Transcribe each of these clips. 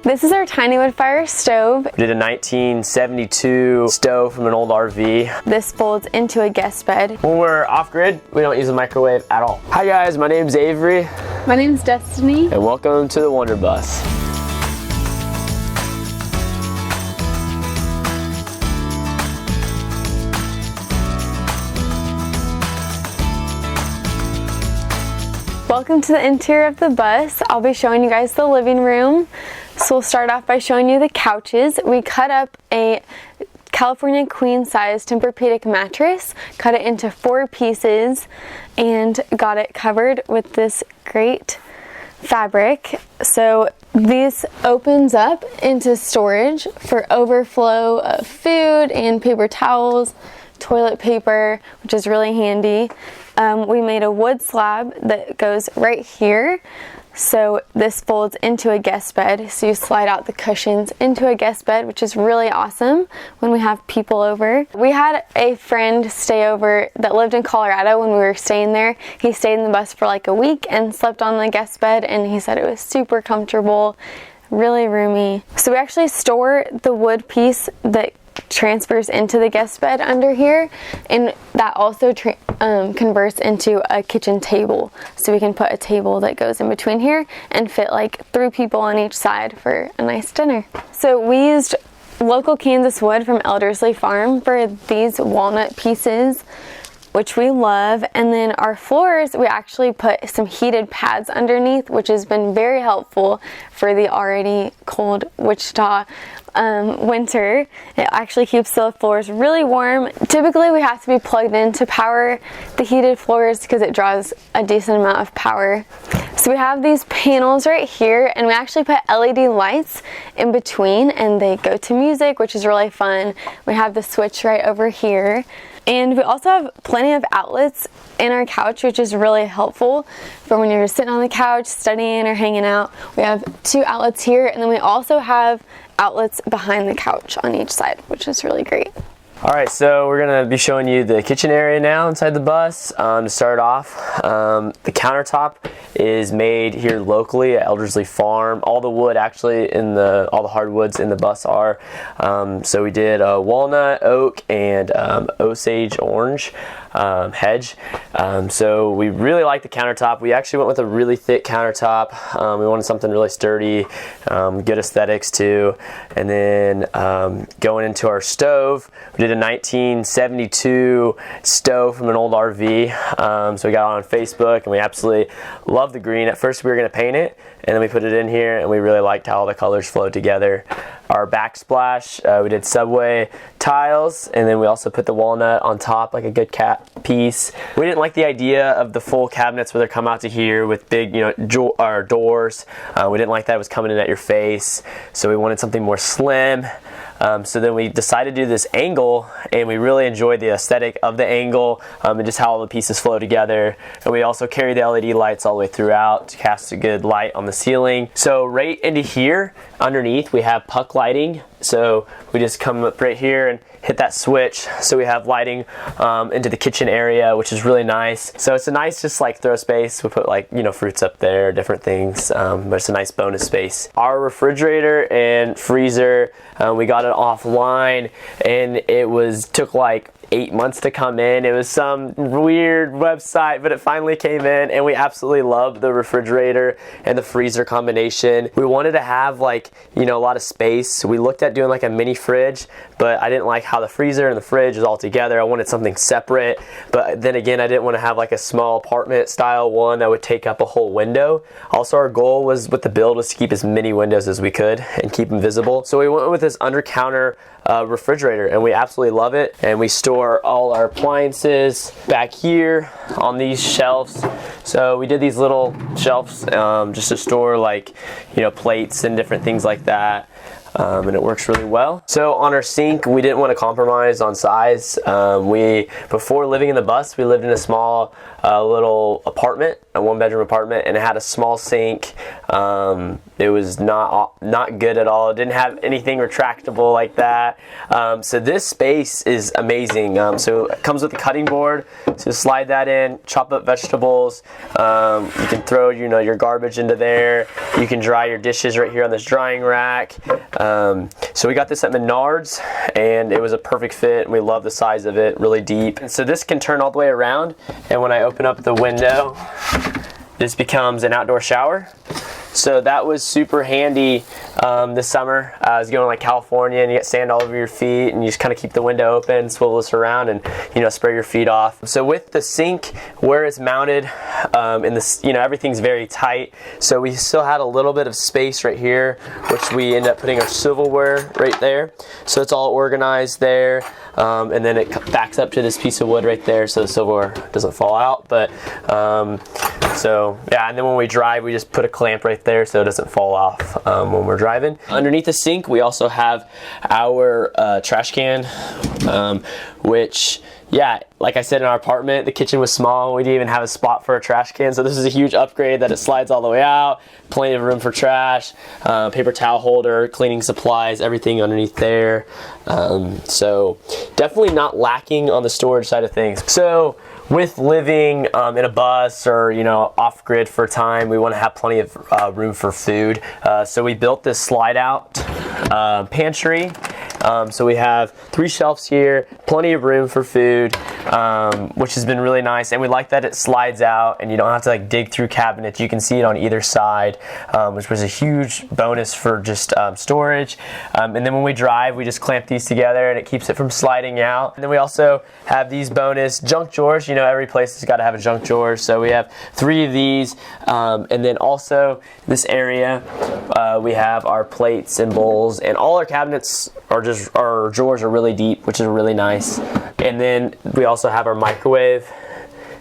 This is our tiny wood fire stove. We did a 1972 stove from an old RV. This folds into a guest bed. When we're off-grid, we don't use a microwave at all. Hi guys, my name's Avery. My name's Destiny. And welcome to the Wonder Bus. Welcome to the interior of the bus. I'll be showing you guys the living room. So we'll start off by showing you the couches. We cut up a California queen size Tempur-Pedic mattress, cut it into 4 pieces, and got it covered with this great fabric. So this opens up into storage for overflow of food and paper towels, toilet paper, which is really handy. We made a wood slab that goes right here. So this folds into a guest bed. So you slide out the cushions into a guest bed, which is really awesome when we have people over. We had a friend stay over that lived in Colorado when we were staying there. He stayed in the bus for like a week and slept on the guest bed, and he said it was super comfortable, really roomy. So we actually store the wood piece that transfers into the guest bed under here, and that also converts into a kitchen table, so we can put a table that goes in between here and fit like 3 people on each side for a nice dinner. So we used local Kansas wood from Eldersley Farm for these walnut pieces, which we love. And then our floors, we actually put some heated pads underneath, which has been very helpful for the already cold Wichita winter. It actually keeps the floors really warm. Typically we have to be plugged in to power the heated floors because it draws a decent amount of power. So we have these panels right here, and we actually put LED lights in between, and they go to music, which is really fun. We have the switch right over here. And we also have plenty of outlets in our couch, which is really helpful for when you're sitting on the couch, studying or hanging out. We have 2 outlets here, and then we also have outlets behind the couch on each side, which is really great. Alright, so we're going to be showing you the kitchen area now inside the bus. To start off, the countertop is made here locally at Eldersley Farm. All the wood actually all the hardwoods in the bus are. So we did walnut, oak, and Osage orange hedge. So we really like the countertop. We actually went with a really thick countertop. We wanted something really sturdy, good aesthetics too. And then going into our stove, we did a 1972 stove from an old RV. So we got on Facebook, and we absolutely love the green. At first we were going to paint it, and then we put it in here, and we really liked how all the colors flowed together. Our backsplash, we did subway tiles, and then we also put the walnut on top like a good cat piece. We didn't like the idea of the full cabinets where they come out to here with big, doors. We didn't like that it was coming in at your face, so we wanted something more slim. So then we decided to do this angle, and we really enjoyed the aesthetic of the angle and just how all the pieces flow together. And we also carry the LED lights all the way throughout to cast a good light on the ceiling. So right into here underneath we have puck lighting. So we just come up right here and hit that switch, so we have lighting into the kitchen area, which is really nice. So it's a nice just like throw space. We put like fruits up there, different things, but it's a nice bonus space. Our refrigerator and freezer, we got it offline, and it took like 8 months to come in. It was some weird website, but it finally came in, and we absolutely love the refrigerator and the freezer combination. We wanted to have like, a lot of space. So we looked at doing like a mini fridge, but I didn't like how the freezer and the fridge is all together. I wanted something separate, but then again, I didn't want to have like a small apartment style one that would take up a whole window. Also, our goal with the build was to keep as many windows as we could and keep them visible. So we went with this under counter refrigerator, and we absolutely love it. And we store all our appliances back here on these shelves. So we did these little shelves just to store like plates and different things like that. and it works really well. So on our sink, we didn't want to compromise on size. Before living in the bus, we lived in a small little apartment, a 1-bedroom apartment, and it had a small sink. It was not good at all. It didn't have anything retractable like that. So this space is amazing. So it comes with a cutting board, so slide that in, chop up vegetables. You can throw your garbage into there. You can dry your dishes right here on this drying rack. So we got this at Menards, and it was a perfect fit, and we love the size of it, really deep. And so this can turn all the way around, and when I open up the window, this becomes an outdoor shower. So that was super handy this summer. I was going like California, and you get sand all over your feet, and you just kind of keep the window open, swivel this around, and spray your feet off. So with the sink where it's mounted, everything's very tight. So we still had a little bit of space right here, which we end up putting our silverware right there. So it's all organized there, and then it backs up to this piece of wood right there, so the silverware doesn't fall out. But so yeah, and then when we drive, we just put a clamp right there so it doesn't fall off when we're driving. Underneath the sink, we also have our trash can, which, yeah, like I said, in our apartment, the kitchen was small. We didn't even have a spot for a trash can, so this is a huge upgrade that it slides all the way out. Plenty of room for trash, paper towel holder, cleaning supplies, everything underneath there. So definitely not lacking on the storage side of things. So with living in a bus or off grid for a time, we want to have plenty of room for food. So we built this slide out pantry. So we have 3 shelves here, plenty of room for food, which has been really nice. And we like that it slides out and you don't have to dig through cabinets. You can see it on either side, which was a huge bonus for just storage. And then when we drive, we just clamp these together and it keeps it from sliding out. And then we also have these bonus junk drawers. Every place has got to have a junk drawer. So we have 3 of these. And then also this area, we have our plates and bowls, and all our cabinets our drawers are really deep, which is really nice. And then we also have our microwave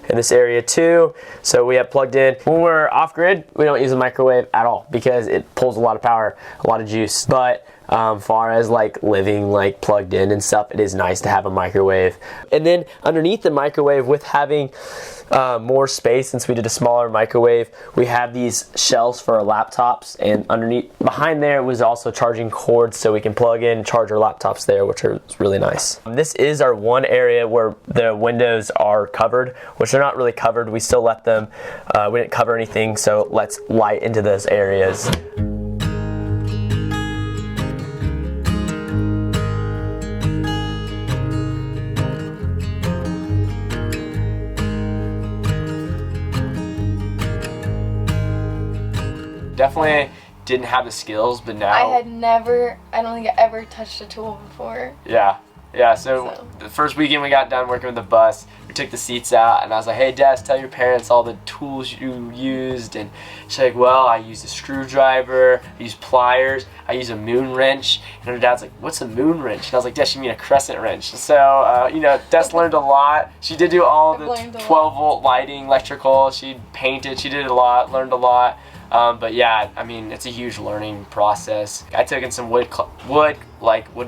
in this area too. So we have plugged in. When we're off grid, we don't use a microwave at all because it pulls a lot of power, a lot of juice. But far as living plugged in and stuff, it is nice to have a microwave. And then underneath the microwave, with having more space, since we did a smaller microwave, we have these shelves for our laptops, and behind there was also charging cords, so we can plug in and charge our laptops there, which is really nice. This is our one area where the windows are covered, which are not really covered. We still let them, we didn't cover anything, so let's light into those areas. Definitely didn't have the skills, but now I don't think I ever touched a tool before. Yeah, so the first weekend we got done working with the bus, we took the seats out, and I was like, hey Des, tell your parents all the tools you used. And she's like, well, I used a screwdriver, I used pliers, I used a moon wrench. And her dad's like, what's a moon wrench? And I was like, Des, you mean a crescent wrench. So Des learned a lot. She did do all the 12-volt lighting, electrical. She painted, she did a lot, learned a lot. But yeah, I mean, it's a huge learning process. I took in some wood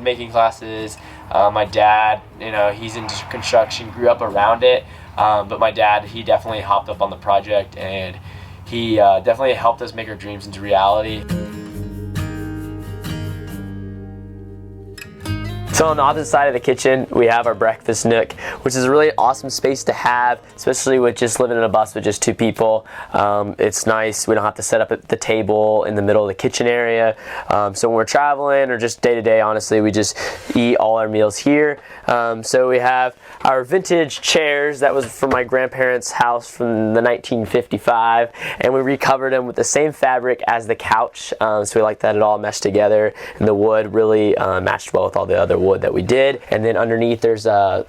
making classes. My dad, he's into construction, grew up around it. But my dad, he definitely hopped up on the project, and he definitely helped us make our dreams into reality. So on the opposite side of the kitchen, we have our breakfast nook, which is a really awesome space to have, especially with just living in a bus with just 2 people. It's nice. We don't have to set up at the table in the middle of the kitchen area. So when we're traveling or just day to day, honestly, we just eat all our meals here. So we have our vintage chairs that was from my grandparents' house from the 1955, and we recovered them with the same fabric as the couch. So we like that it all meshed together, and the wood really matched well with all the other wood that we did. And then underneath there's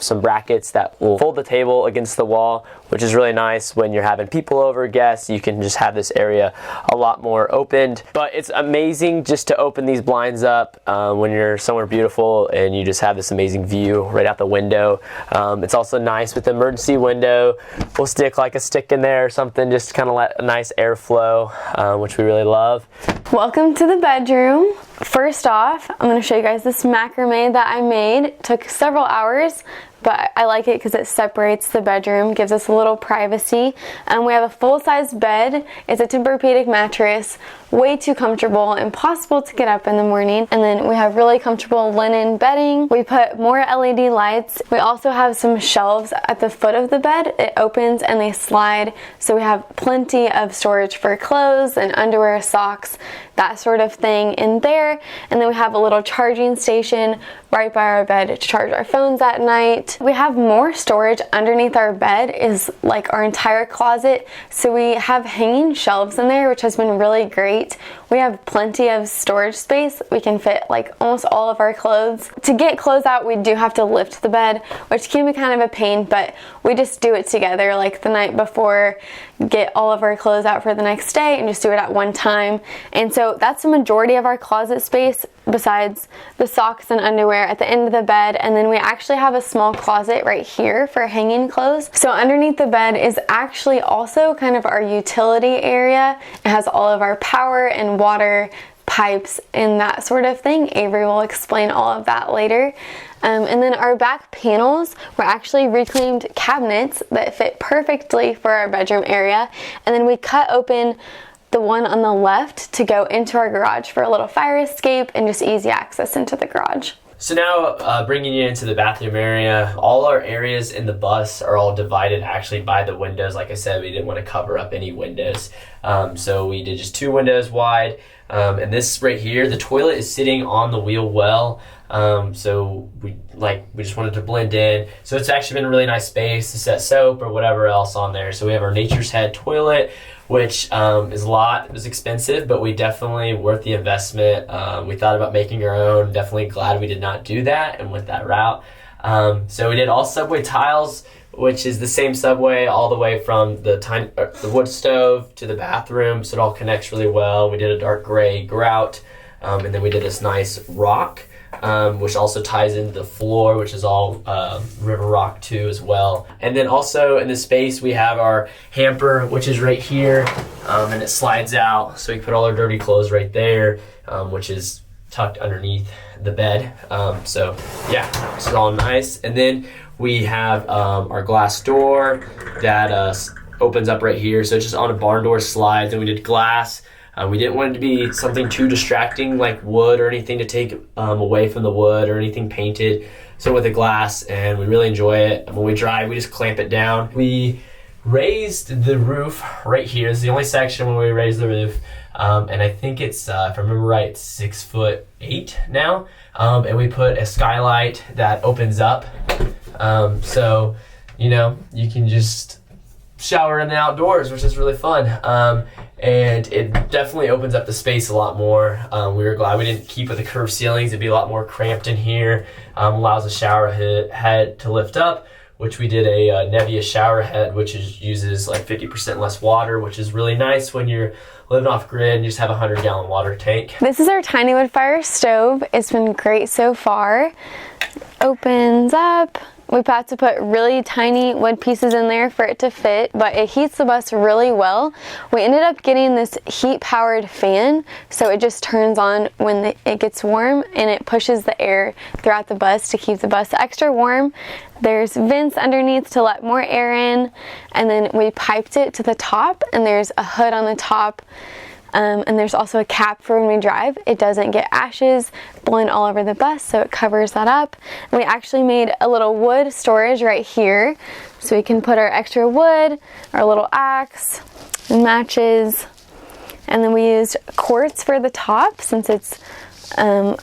some brackets that will fold the table against the wall, which is really nice when you're having people over, guests. You can just have this area a lot more opened. But it's amazing just to open these blinds up when you're somewhere beautiful and you just have this amazing view right out the window. It's also nice with the emergency window. We'll stick a stick in there or something just to kind of let a nice airflow, which we really love. Welcome to the bedroom. First off, I'm going to show you guys this macrame that I made. It took several hours, but I like it because it separates the bedroom, gives us a little privacy. We have a full-size bed. It's a Tempur-Pedic mattress, way too comfortable, impossible to get up in the morning. And then we have really comfortable linen bedding. We put more LED lights. We also have some shelves at the foot of the bed. It opens and they slide, so we have plenty of storage for clothes and underwear, socks, that sort of thing in there. And then we have a little charging station right by our bed to charge our phones at night. We have more storage underneath our bed, is like our entire closet. So we have hanging shelves in there, which has been really great. We have plenty of storage space. We can fit like almost all of our clothes. To get clothes out, we do have to lift the bed, which can be kind of a pain, but we just do it together like the night before, get all of our clothes out for the next day and just do it at one time. And so that's the majority of our closet space, besides the socks and underwear at the end of the bed. And then we actually have a small closet right here for hanging clothes. So underneath the bed is actually also kind of our utility area. It has all of our power and water pipes and that sort of thing. Avery will explain all of that later. And then our back panels were actually reclaimed cabinets that fit perfectly for our bedroom area. And then we cut open the one on the left to go into our garage for a little fire escape and just easy access into the garage. So now bringing you into the bathroom area, all our areas in the bus are all divided actually by the windows. Like I said, we didn't want to cover up any windows. So we did just 2 windows wide. And this right here, the toilet is sitting on the wheel well. So we just wanted to blend in. So it's actually been a really nice space to set soap or whatever else on there. So we have our Nature's Head toilet, which is a lot. It was expensive, but we definitely worth the investment. We thought about making our own. Definitely glad we did not do that and went that route. So we did all subway tiles, which is the same subway all the way from the wood stove to the bathroom. So it all connects really well. We did a dark gray grout, and then we did this nice rock, which also ties into the floor, which is all river rock too as well. And then also in this space we have our hamper, which is right here, and it slides out, so we put all our dirty clothes right there, which is tucked underneath the bed. So yeah, this is all nice. And then we have our glass door that opens up right here, so it's just on a barn door slides, and we did glass. We didn't want it to be something too distracting like wood or anything to take away from the wood or anything painted. So with the glass, and we really enjoy it. When we drive, we just clamp it down. We raised the roof right here. This is the only section where we raised the roof. And I think it's, if I remember right, 6'8" now. And we put a skylight that opens up. So, you know, you can just shower in the outdoors, which is really fun. And it definitely opens up the space a lot more. We were glad we didn't keep with the curved ceilings. It'd be a lot more cramped in here. Allows the shower head to lift up, which we did a Nevia shower head, which uses like 50% less water, which is really nice when you're living off grid and you just have a 100-gallon water tank. This is our tiny wood fire stove. It's been great so far. Opens up. We've had to put really tiny wood pieces in there for it to fit, but it heats the bus really well. We ended up getting this heat-powered fan, so it just turns on when it gets warm, and it pushes the air throughout the bus to keep the bus extra warm. There's vents underneath to let more air in, and then we piped it to the top, and there's a hood on the top. And there's also a cap for when we drive. It doesn't get ashes blowing all over the bus, so it covers that up. And we actually made a little wood storage right here, so we can put our extra wood, our little axe, and matches. And then we used quartz for the top since it's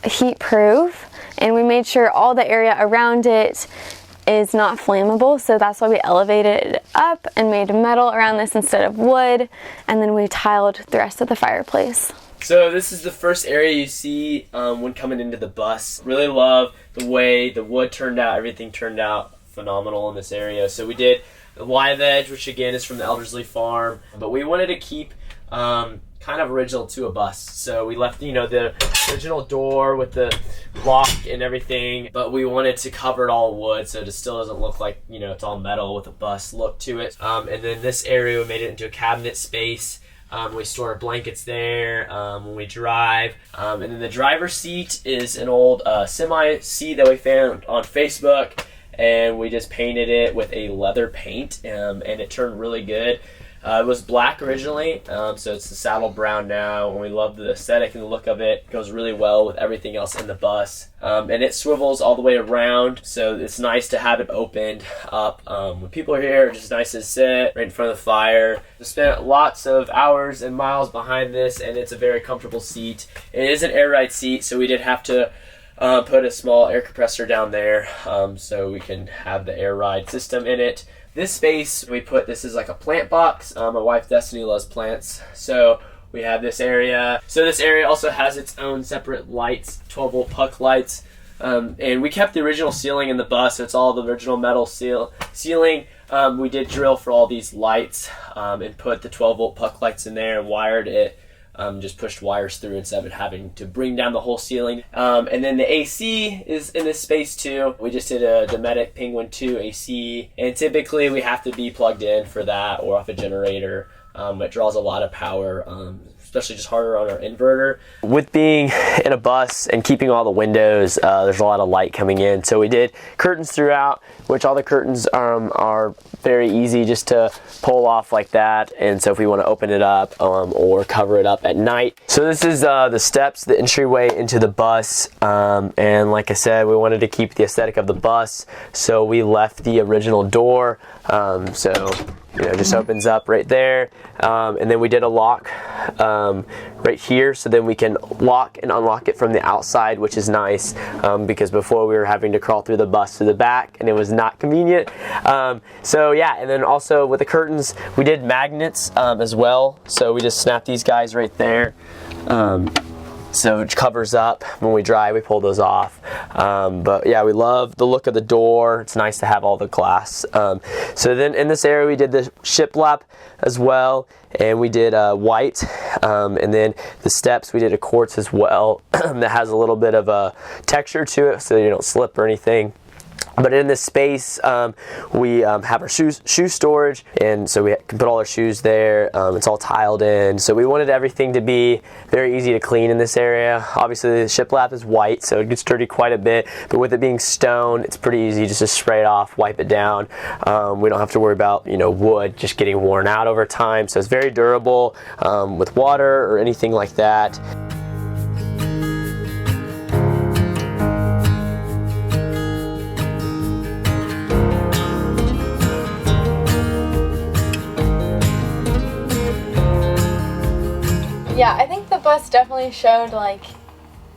heat proof. And we made sure all the area around it is not flammable, so that's why we elevated it up and made metal around this instead of wood, and then we tiled the rest of the fireplace. So this is the first area you see when coming into the bus. Really love the way the wood turned out. Everything turned out phenomenal in this area. So we did the live edge, which again is from the Elderslie farm, but we wanted to keep kind of original to a bus. So we left, you know, the original door with the lock and everything, but we wanted to cover it all wood so it still doesn't look like, you know, it's all metal with a bus look to it. And then this area we made it into a cabinet space. We store our blankets there when we drive. And then the driver's seat is an old semi seat that we found on Facebook, and we just painted it with a leather paint, and it turned really good. It was black originally, so it's the saddle brown now, and we love the aesthetic and the look of it. It goes really well with everything else in the bus. And it swivels all the way around, so it's nice to have it opened up. When people are here, it's just nice to sit right in front of the fire. We spent lots of hours and miles behind this, and it's a very comfortable seat. It is an air ride seat, so we did have to put a small air compressor down there so we can have the air ride system in it. This space this is like a plant box. My wife Destiny loves plants, so we have this area. So this area also has its own separate lights, 12-volt puck lights. And we kept the original ceiling in the bus, so it's all the original metal ceiling. We did drill for all these lights and put the 12-volt puck lights in there and wired it. Just pushed wires through instead of having to bring down the whole ceiling. And then the AC is in this space too. We just did a Dometic Penguin 2 AC, and typically we have to be plugged in for that or off a generator. It draws a lot of power, especially just harder on our inverter. With being in a bus and keeping all the windows, there's a lot of light coming in. So we did curtains throughout, which all the curtains are very easy just to pull off like that. And so if we want to open it up or cover it up at night. So this is the steps, the entryway into the bus. And like I said, we wanted to keep the aesthetic of the bus. So we left the original door. It just opens up right there. And then we did a lock right here, so then we can lock and unlock it from the outside, which is nice because before we were having to crawl through the bus to the back, and it was not convenient. And then also with the curtains, we did magnets as well. So we just snap these guys right there. So it covers up. When we dry, we pull those off. But yeah, we love the look of the door. It's nice to have all the glass. So then in this area, we did the shiplap as well, and we did white. And then the steps, we did a quartz as well that has a little bit of a texture to it, so you don't slip or anything. But in this space, we have our shoe storage, and so we can put all our shoes there. It's all tiled in, so we wanted everything to be very easy to clean in this area. Obviously, the shiplap is white, so it gets dirty quite a bit, but with it being stone, it's pretty easy just to spray it off, wipe it down. We don't have to worry about wood just getting worn out over time, so it's very durable with water or anything like that. Yeah, I think the bus definitely showed,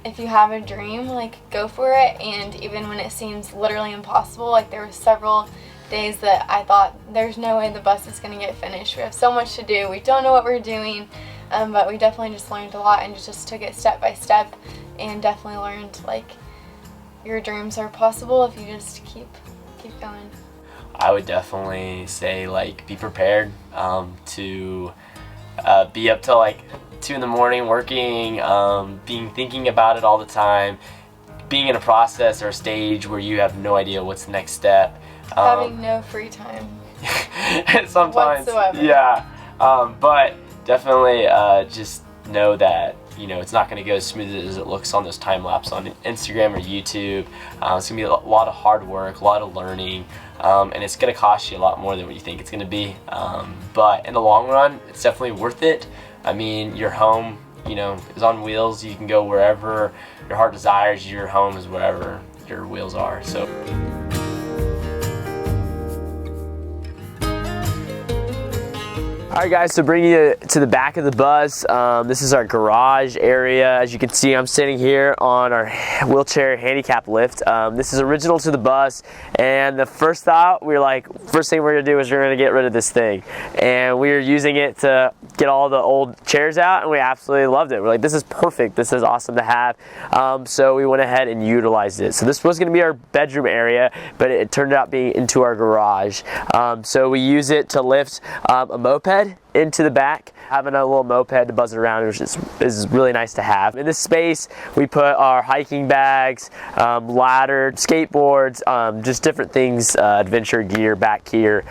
if you have a dream, go for it. And even when it seems literally impossible, there were several days that I thought there's no way the bus is going to get finished. We have so much to do. We don't know what we're doing, but we definitely just learned a lot and just took it step by step, and definitely learned your dreams are possible if you just keep going. I would definitely say be prepared to be up till 2 in the morning working, thinking about it all the time, being in a process or a stage where you have no idea what's the next step. Having no free time. Sometimes, whatsoever. Yeah. But definitely just know that it's not going to go as smooth as it looks on those time lapse on Instagram or YouTube. It's going to be a lot of hard work, a lot of learning, and it's going to cost you a lot more than what you think it's going to be. But in the long run, it's definitely worth it. I mean, your home, is on wheels. You can go wherever your heart desires. Your home is wherever your wheels are. So. Alright guys, so bringing you to the back of the bus, this is our garage area. As you can see, I'm sitting here on our wheelchair handicap lift. This is original to the bus, and the first thought, first thing we're going to do is we're going to get rid of this thing. And we were using it to get all the old chairs out, and we absolutely loved it. We're like, this is perfect, this is awesome to have. So we went ahead and utilized it. So this was going to be our bedroom area, but it turned out being into our garage. So we use it to lift a moped. into the back. Having a little moped to buzz it around is really nice to have. In this space, we put our hiking bags, ladder, skateboards, just different things, adventure gear back here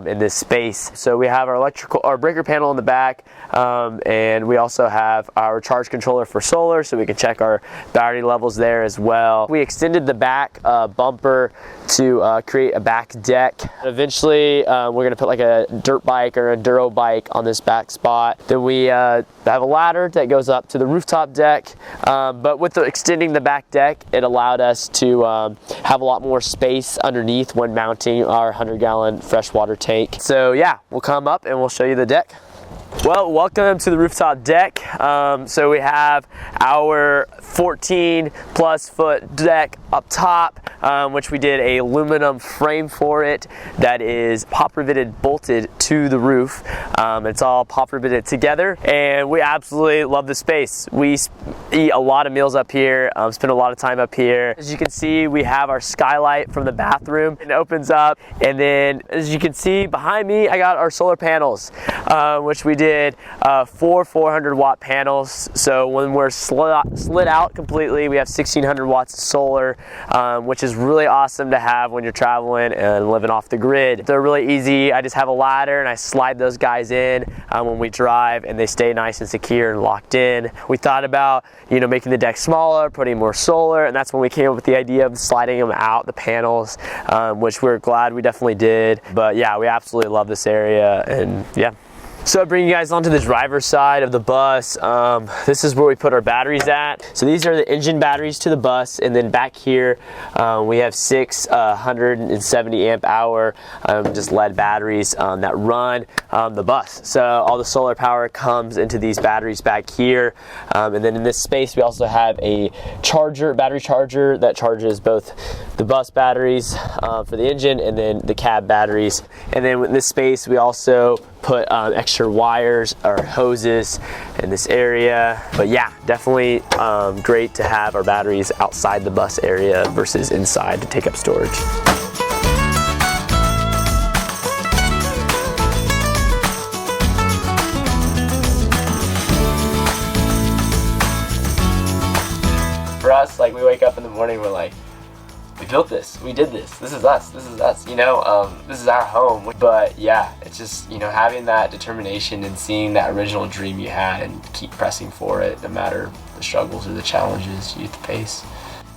in this space. So we have our breaker panel in the back, and we also have our charge controller for solar, so we can check our battery levels there as well. We extended the back bumper to create a back deck. Eventually, we're going to put like a dirt bike or enduro bike on this back spot. Then we have a ladder that goes up to the rooftop deck, but with extending the back deck, it allowed us to have a lot more space underneath when mounting our 100-gallon freshwater tank. So yeah, we'll come up and we'll show you the deck. Well, welcome to the rooftop deck. So we have our 14+ foot deck up top, which we did a aluminum frame for it that is pop riveted bolted to the roof. It's all pop riveted together, and we absolutely love the space. We eat a lot of meals up here, spend a lot of time up here. As you can see, we have our skylight from the bathroom. It opens up, and then as you can see behind me, I got our solar panels, which we did 4 400-watt panels. So when we're slid out completely, we have 1600 watts of solar, which is really awesome to have when you're traveling and living off the grid. They're really easy. I just have a ladder and I slide those guys in when we drive, and they stay nice and secure and locked in. We thought about, making the deck smaller, putting more solar, and that's when we came up with the idea of sliding them out, the panels, which we're glad we definitely did. But yeah, we absolutely love this area, and yeah. So I bring you guys onto the driver's side of the bus. This is where we put our batteries at. So these are the engine batteries to the bus, and then back here we have 6 170 amp hour just lead batteries that run the bus. So all the solar power comes into these batteries back here, and then in this space we also have a battery charger that charges both the bus batteries for the engine and then the cab batteries. And then in this space we also put extra wires or hoses in this area. But yeah, definitely great to have our batteries outside the bus area versus inside to take up storage. For us, like, we wake up in the morning, we're like, we built this, we did this, this is us, this is our home. But yeah, it's just, having that determination and seeing that original dream you had and keep pressing for it no matter the struggles or the challenges you have to face.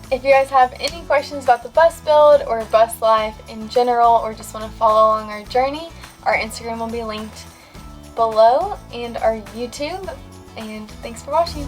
If you guys have any questions about the bus build or bus life in general, or just want to follow along our journey, our Instagram will be linked below and our YouTube. And thanks for watching.